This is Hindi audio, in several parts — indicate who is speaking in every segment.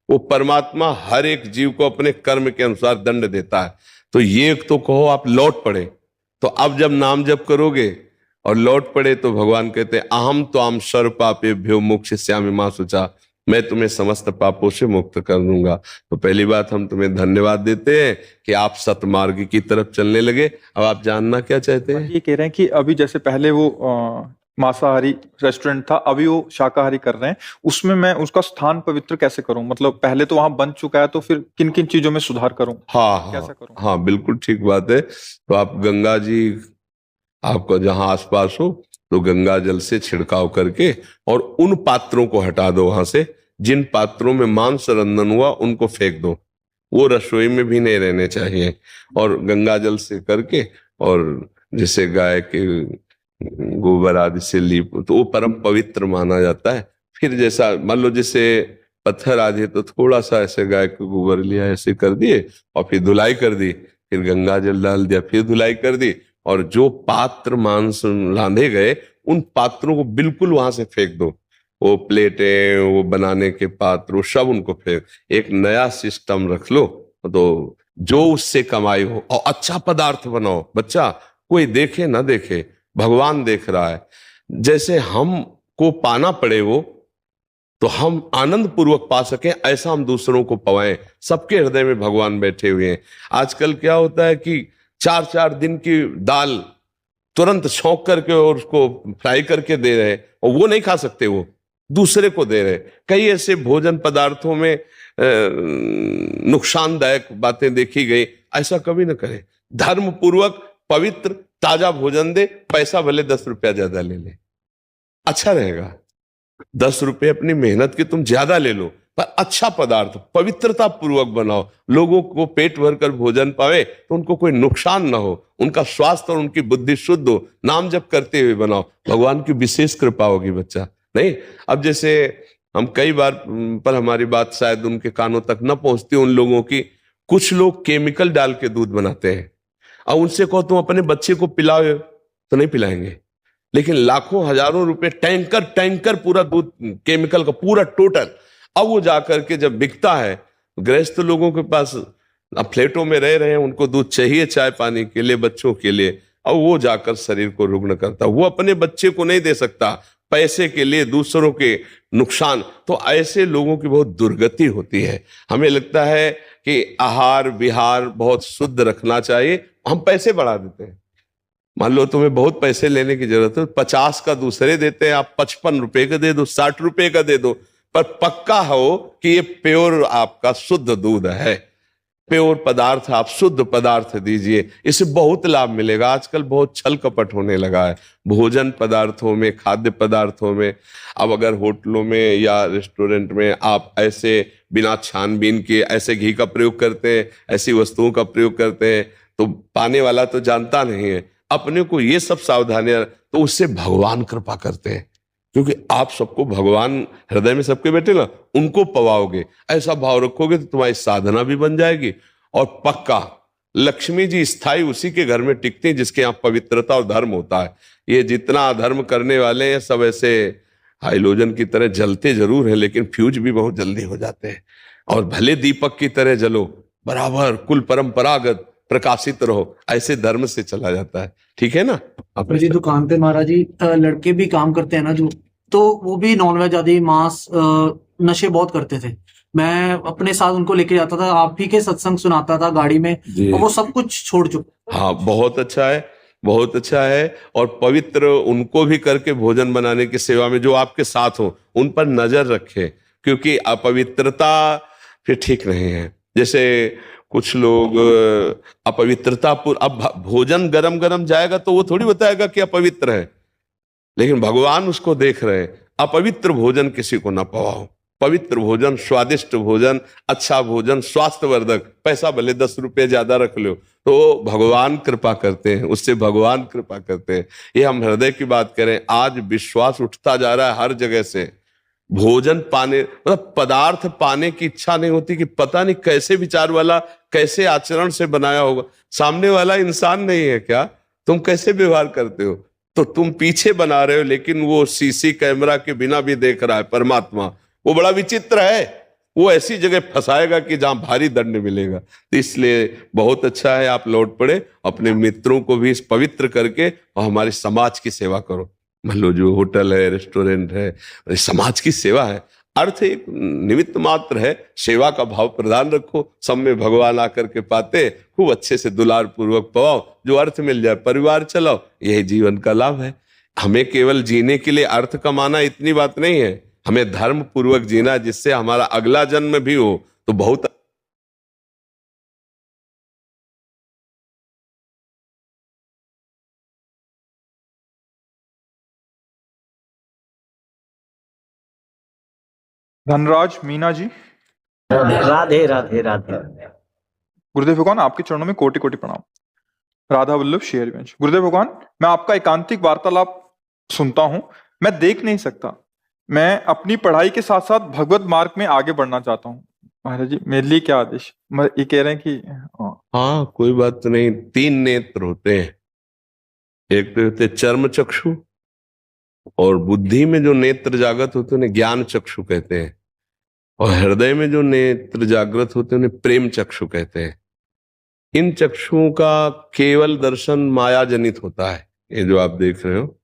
Speaker 1: वो परमात्मा हर एक जीव को अपने कर्म के अनुसार दंड देता है। तो ये तो कहो आप लौट पड़े, तो अब जब नाम जप करोगे और लौट पड़े तो भगवान कहते हैं अहम त्वाम सर्व पापेभ्यो मोक्षयिष्यामि मा शुचा, मैं तुम्हें समस्त पापों से मुक्त कर दूंगा। तो पहली बात हम तुम्हें धन्यवाद देते हैं कि आप सतमार्ग की तरफ चलने लगे। अब आप जानना क्या चाहते हैं?
Speaker 2: ये कह रहे हैं कि अभी जैसे पहले वो मांसाहारी रेस्टोरेंट था, अभी वो शाकाहारी कर रहे हैं, उसमें मैं उसका स्थान पवित्र कैसे करूं? मतलब पहले तो वहां बन चुका है, तो फिर किन किन चीजों में सुधार करूं?
Speaker 1: हाँ
Speaker 2: कैसा
Speaker 1: हाँ
Speaker 2: करूं?
Speaker 1: हाँ, बिल्कुल ठीक बात है। तो आप गंगा जी आपको जहां आसपास हो तो गंगा जल से छिड़काव करके और उन पात्रों को हटा दो वहां से, जिन पात्रों में मांस रंधन हुआ उनको फेंक दो, वो रसोई में भी नहीं रहने चाहिए। और गंगा जल से करके और जैसे गाय के गोबर आदि से लीप, तो वो परम पवित्र माना जाता है। फिर जैसा मान लो जैसे पत्थर आदि है तो थोड़ा सा ऐसे गाय को गोबर लिया ऐसे कर दिए और फिर धुलाई कर दी, फिर गंगा जल डाल दिया, फिर धुलाई कर दी, और जो पात्र मांस रांधे गए उन पात्रों को बिल्कुल वहां से फेंक दो। वो प्लेटें, वो बनाने के पात्र, वो सब उनको फेंक, एक नया सिस्टम रख लो। तो जो उससे कमाई हो और अच्छा पदार्थ बनाओ। बच्चा कोई देखे ना देखे, भगवान देख रहा है। जैसे हमको पाना पड़े वो, तो हम आनंद पूर्वक पा सकें, ऐसा हम दूसरों को पवाएं। सबके हृदय में भगवान बैठे हुए हैं। आजकल क्या होता है कि 4-4 दिन की दाल तुरंत छौंक करके और उसको फ्राई करके दे रहे हैं, और वो नहीं खा सकते, वो दूसरे को दे रहे। कई ऐसे भोजन पदार्थों में नुकसानदायक बातें देखी गई। ऐसा कभी ना करें। धर्म पूर्वक पवित्र ताजा भोजन दे, पैसा भले 10 रुपया ज्यादा ले ले, अच्छा रहेगा। 10 रुपये अपनी मेहनत के तुम ज्यादा ले लो, पर अच्छा पदार्थ पवित्रता पूर्वक बनाओ, लोगों को पेट भर कर भोजन पावे, तो उनको कोई नुकसान ना हो, उनका स्वास्थ्य और उनकी बुद्धि शुद्ध हो, नाम जप करते हुए बनाओ। भगवान की विशेष कृपा होगी बच्चा। नहीं, अब जैसे हम कई बार, पर हमारी बात शायद उनके कानों तक न पहुंचती उन लोगों की, कुछ लोग केमिकल डाल के दूध बनाते हैं। अब उनसे कहो तुम अपने बच्चे को पिलाओ, तो नहीं पिलाएंगे। लेकिन लाखों हजारों रुपए टैंकर टैंकर पूरा दूध केमिकल का पूरा टोटल, अब वो जाकर के जब बिकता है, गृहस्थ लोगों के पास अब फ्लैटों में रह रहे हैं, उनको दूध चाहिए चाय पानी के लिए, बच्चों के लिए, अब वो जाकर शरीर को रुग्ण करता, वो अपने बच्चे को नहीं दे सकता, पैसे के लिए दूसरों के नुकसान। तो ऐसे लोगों की बहुत दुर्गति होती है। हमें लगता है कि आहार विहार बहुत शुद्ध रखना चाहिए, हम पैसे बढ़ा देते हैं। मान लो तुम्हें बहुत पैसे लेने की जरूरत है, 50 का दूसरे देते हैं, आप 55 रुपए का दे दो, 60 रुपए का दे दो, पर पक्का हो कि ये प्योर आपका शुद्ध दूध है, प्योर पदार्थ, आप शुद्ध पदार्थ दीजिए, इससे बहुत लाभ मिलेगा। आजकल बहुत छल कपट होने लगा है भोजन पदार्थों में, खाद्य पदार्थों में। अब अगर होटलों में या रेस्टोरेंट में आप ऐसे बिना छानबीन के ऐसे घी का प्रयोग करते हैं, ऐसी वस्तुओं का प्रयोग करते हैं, तो पाने वाला तो जानता नहीं है। अपने को ये सब सावधानियां, तो उससे भगवान कृपा करते हैं, क्योंकि आप सबको भगवान हृदय में सबके बैठे ना, उनको पवाओगे, ऐसा भाव रखोगे तो तुम्हारी साधना भी बन जाएगी। और पक्का लक्ष्मी जी स्थायी उसी के घर में टिकती हैं जिसके यहाँ पवित्रता और धर्म होता है। ये जितना अधर्म करने वाले हैं सब ऐसे हाइलोजन की तरह जलते जरूर है, लेकिन फ्यूज भी बहुत जल्दी हो जाते हैं। और भले दीपक की तरह जलो, बराबर कुल परंपरागत प्रकाशित रहो, ऐसे धर्म से चला जाता है। ठीक है ना?
Speaker 3: मेरी दुकान पे महाराज जी लड़के भी काम करते हैं ना जो, तो वो भी नॉनवेज आदि मांस नशे बहुत करते थे। मैं अपने साथ उनको लेके जाता था, आप ही के सत्संग सुनाता था गाड़ी में, और वो सब कुछ छोड़ चुके।
Speaker 1: हाँ, बहुत अच्छा है, बहुत अच्छा है। और पवित्र उनको भी करके भोजन बनाने की सेवा में जो आपके साथ हो, उन पर नजर रखे, क्योंकि अपवित्रता फिर ठीक नहीं है। जैसे कुछ लोग अपवित्रता अब भोजन गरम गरम जाएगा तो वो थोड़ी बताएगा कि अपवित्र है, लेकिन भगवान उसको देख रहे हैं। अपवित्र भोजन किसी को ना पवाओ, पवित्र भोजन, स्वादिष्ट भोजन, अच्छा भोजन, स्वास्थ्यवर्धक, पैसा भले 10 रुपये ज्यादा रख लो, तो भगवान कृपा करते हैं, उससे भगवान कृपा करते हैं। ये हम हृदय की बात करें, आज विश्वास उठता जा रहा है हर जगह से। भोजन पाने, मतलब पदार्थ पाने की इच्छा नहीं होती कि पता नहीं कैसे विचार वाला, कैसे आचरण से बनाया होगा। सामने वाला इंसान नहीं है क्या? तुम कैसे व्यवहार करते हो? तो तुम पीछे बना रहे हो, लेकिन वो सीसी कैमरा के बिना भी देख रहा है परमात्मा। वो बड़ा विचित्र है। वो ऐसी जगह फंसाएगा कि जहां भारी दंड मिलेगा। तो इसलिए बहुत अच्छा है आप लौट पड़े, अपने मित्रों को भी इस पवित्र करके और हमारे समाज की सेवा करो। मान लो जो होटल है, रेस्टोरेंट है, समाज की सेवा है, अर्थ एक निमित्त मात्र है, सेवा का भाव प्रदान रखो, सब में भगवान आकर के पाते, खूब अच्छे से दुलार पूर्वक पवाओ, जो अर्थ मिल जाए परिवार चलाओ, यही जीवन का लाभ है। हमें केवल जीने के लिए अर्थ कमाना इतनी बात नहीं है, हमें धर्म पूर्वक जीना, जिससे हमारा अगला जन्म भी हो तो बहुत।
Speaker 2: धनराज मीना जी,
Speaker 4: राधे राधे राधे।
Speaker 2: गुरुदेव भगवान आपके चरणों में कोटि कोटि प्रणाम। राधा वल्लभ शेरवंश। गुरुदेव भगवान, मैं आपका एकांतिक वार्तालाप सुनता हूं, मैं देख नहीं सकता, मैं अपनी पढ़ाई के साथ साथ भगवत मार्ग में आगे बढ़ना चाहता हूँ। महाराज जी मेरे लिए क्या आदेश? ये कह रहे हैं कि
Speaker 1: हाँ कोई बात नहीं, 3 नेत्र होते हैं, एक तो होते चर्म चक्षु, और बुद्धि में जो नेत्र जागृत होते हैं उन्हें ज्ञान चक्षु कहते हैं, और हृदय में जो नेत्र जागृत होते हैं उन्हें प्रेम चक्षु कहते हैं। इन चक्षुओं का केवल दर्शन माया जनित होता है, ये जो आप देख रहे हो,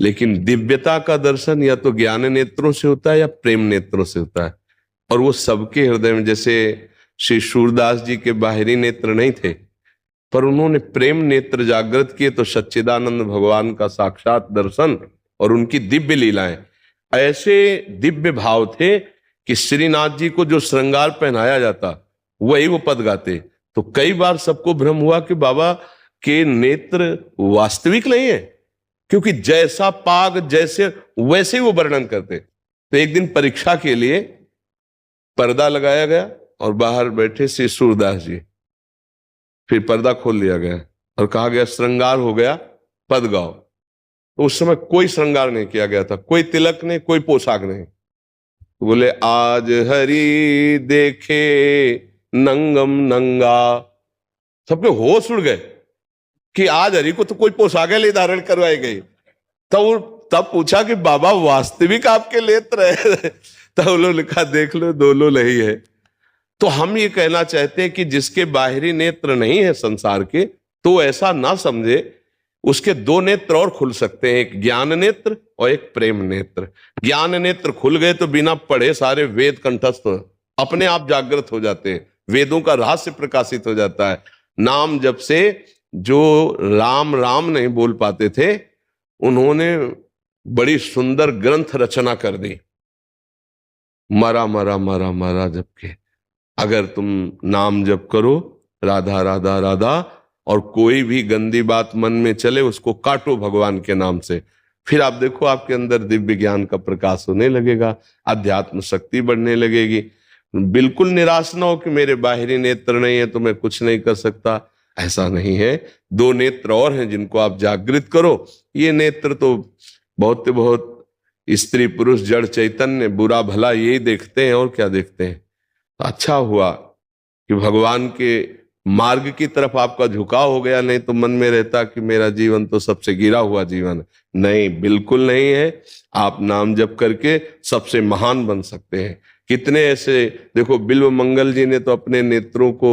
Speaker 1: लेकिन दिव्यता का दर्शन या तो ज्ञान नेत्रों से होता है या प्रेम नेत्रों से होता है, और वो सबके हृदय में। जैसे श्री सूरदास जी के बाहरी नेत्र नहीं थे, पर उन्होंने प्रेम नेत्र जागृत किए तो सच्चिदानंद भगवान का साक्षात दर्शन और उनकी दिव्य लीलाएं, ऐसे दिव्य भाव थे कि श्रीनाथ जी को जो श्रृंगार पहनाया जाता वही वो पद गाते। तो कई बार सबको भ्रम हुआ कि बाबा के नेत्र वास्तविक नहीं है, क्योंकि जैसा पाग जैसे वैसे ही वो वर्णन करते। तो एक दिन परीक्षा के लिए पर्दा लगाया गया और बाहर बैठे श्री सूरदास जी, फिर पर्दा खोल दिया गया और कहा गया श्रृंगार हो गया, पद गाओ। तो उस समय कोई श्रृंगार नहीं किया गया था, कोई तिलक नहीं, कोई पोशाक नहीं। तो बोले आज हरि देखे नंगम नंगा, सबके होश उड़ गए कि आज हरि को तो कोई पोशाक नहीं धारण करवाई गई। तब पूछा कि बाबा वास्तविक आपके नेत्र है? तब उन्होंने लिखा देख लो दोनों नहीं है। तो हम ये कहना चाहते हैं कि जिसके बाहरी नेत्र नहीं है संसार के, तो ऐसा ना समझे, उसके 2 नेत्र और खुल सकते हैं, एक ज्ञान नेत्र और एक प्रेम नेत्र। ज्ञान नेत्र खुल गए तो बिना पढ़े सारे वेद कंठस्थ अपने आप जागृत हो जाते हैं, वेदों का रहस्य प्रकाशित हो जाता है। नाम जब से जो राम राम नहीं बोल पाते थे, उन्होंने बड़ी सुंदर ग्रंथ रचना कर दी, मरा मरा मरा मरा जपके। अगर तुम नाम जप करो राधा राधा राधा, और कोई भी गंदी बात मन में चले उसको काटो भगवान के नाम से, फिर आप देखो आपके अंदर दिव्य ज्ञान का प्रकाश होने लगेगा, अध्यात्म शक्ति बढ़ने लगेगी। बिल्कुल निराश ना हो कि मेरे बाहरी नेत्र नहीं है तो मैं कुछ नहीं कर सकता, ऐसा नहीं है। 2 नेत्र और हैं जिनको आप जागृत करो। ये नेत्र तो बहुत स्त्री पुरुष जड़ चैतन्य बुरा भला यही देखते हैं, और क्या देखते हैं। अच्छा हुआ कि भगवान के मार्ग की तरफ आपका झुकाव हो गया, नहीं तो मन में रहता कि मेरा जीवन तो सबसे गिरा हुआ जीवन है। नहीं, बिल्कुल नहीं है। आप नाम जप करके सबसे महान बन सकते हैं। कितने ऐसे, देखो बिल्व मंगल जी ने तो अपने नेत्रों को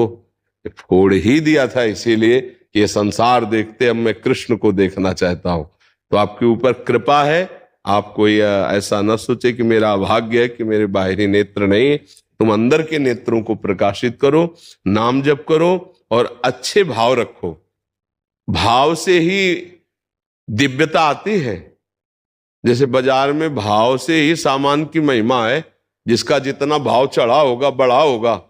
Speaker 1: फोड़ ही दिया था, इसीलिए कि ये संसार देखते अब मैं कृष्ण को देखना चाहता हूं। तो आपके ऊपर कृपा है, आप कोई ऐसा न सोचे कि मेरा अभाग्य है कि मेरे बाहरी नेत्र नहीं। तुम अंदर के नेत्रों को प्रकाशित करो, नाम जप करो और अच्छे भाव रखो। भाव से ही दिव्यता आती है। जैसे बाजार में भाव से ही सामान की महिमा है, जिसका जितना भाव चढ़ा होगा बढ़ा होगा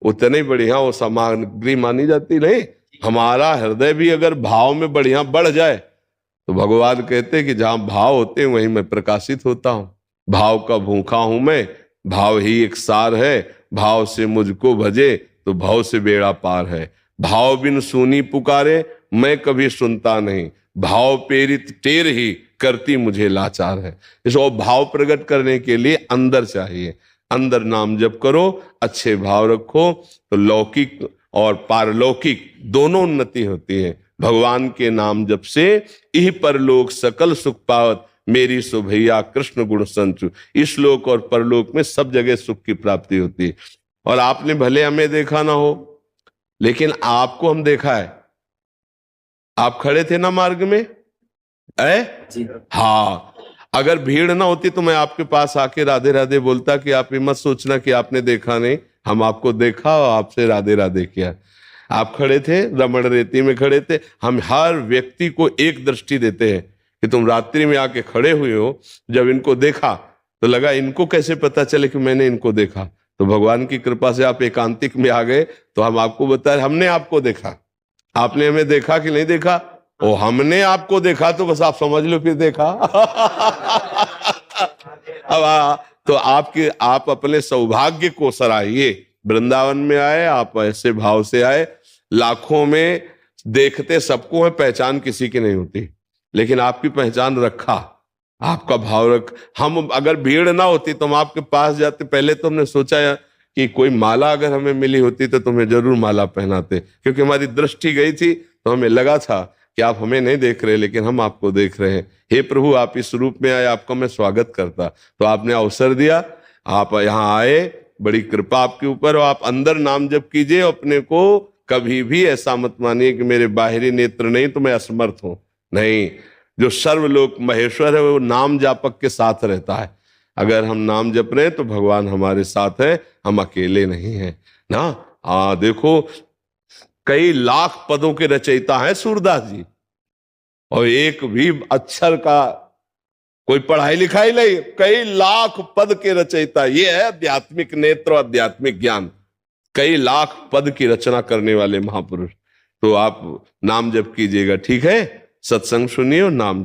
Speaker 1: उतने बढ़िया वो सामग्री मानी जाती। नहीं, हमारा हृदय भी अगर भाव में बढ़िया बढ़ जाए तो भगवान कहते हैं कि जहां भाव होते हैं वहीं मैं प्रकाशित होता हूं। भाव का भूखा हूं मैं, भाव ही एक सार है, भाव से मुझको भजे तो भाव से बेड़ा पार है। भाव बिन सुनी पुकारे मैं कभी सुनता नहीं, भाव प्रेरित टेर ही करती मुझे लाचार है। इसको भाव प्रकट करने के लिए अंदर चाहिए, अंदर नाम जप करो, अच्छे भाव रखो तो लौकिक और पारलौकिक दोनों उन्नति होती है। भगवान के नाम जप से इह परलोक सकल सुख पावत, मेरी सो भैया कृष्ण गुण संचु। इस लोक और परलोक में सब जगह सुख की प्राप्ति होती है। और आपने भले हमें देखा ना हो, लेकिन आपको हम देखा है। आप खड़े थे ना मार्ग में,
Speaker 4: जी।
Speaker 1: हाँ, अगर भीड़ ना होती तो मैं आपके पास आके राधे राधे बोलता कि आप ये मत सोचना कि आपने देखा नहीं, हम आपको देखा और आपसे राधे राधे किया। आप खड़े थे, रमण रेती में खड़े थे। हम हर व्यक्ति को एक दृष्टि देते हैं कि तुम रात्रि में आके खड़े हुए हो। जब इनको देखा तो लगा इनको कैसे पता चले कि मैंने इनको देखा। तो भगवान की कृपा से आप एकांतिक में आ गए तो हम आपको बताए हमने आपको देखा। आपने हमें देखा कि नहीं देखा? ओ, हमने आपको देखा तो बस आप समझ लो फिर देखा। अब तो आप अपने सौभाग्य को सराहिए। वृंदावन में आए, आप ऐसे भाव से आए। लाखों में देखते सबको है, पहचान किसी की नहीं होती, लेकिन आपकी पहचान रखा, आपका भाव रख। हम अगर भीड़ ना होती तो हम आपके पास जाते। पहले तो हमने सोचा कि कोई माला अगर हमें मिली होती तो तुम्हें जरूर माला पहनाते, क्योंकि हमारी दृष्टि गई थी तो हमें लगा था कि आप हमें नहीं देख रहे, लेकिन हम आपको देख रहे हैं। हे प्रभु, आप इस रूप में आए, आपका मैं स्वागत करता। तो आपने अवसर दिया, आप यहाँ आए, बड़ी कृपा आपके ऊपर। और आप अंदर नाम जप कीजिए। अपने को कभी भी ऐसा मत मानिए कि मेरे बाहरी नेत्र नहीं तो मैं असमर्थ हूं। नहीं, जो सर्वलोक महेश्वर है वो नाम जापक के साथ रहता है। अगर हम नाम जप रहे हैं तो भगवान हमारे साथ है, हम अकेले नहीं हैं ना। देखो, कई लाख पदों के रचयिता हैं सूरदास जी, और एक भी अक्षर का कोई पढ़ाई लिखाई नहीं, कई लाख पद के रचयिता। ये है आध्यात्मिक नेत्र, आध्यात्मिक ज्ञान। कई लाख पद की रचना करने वाले महापुरुष। तो आप नाम जप कीजिएगा, ठीक है? सत्संग सुनिए और नाम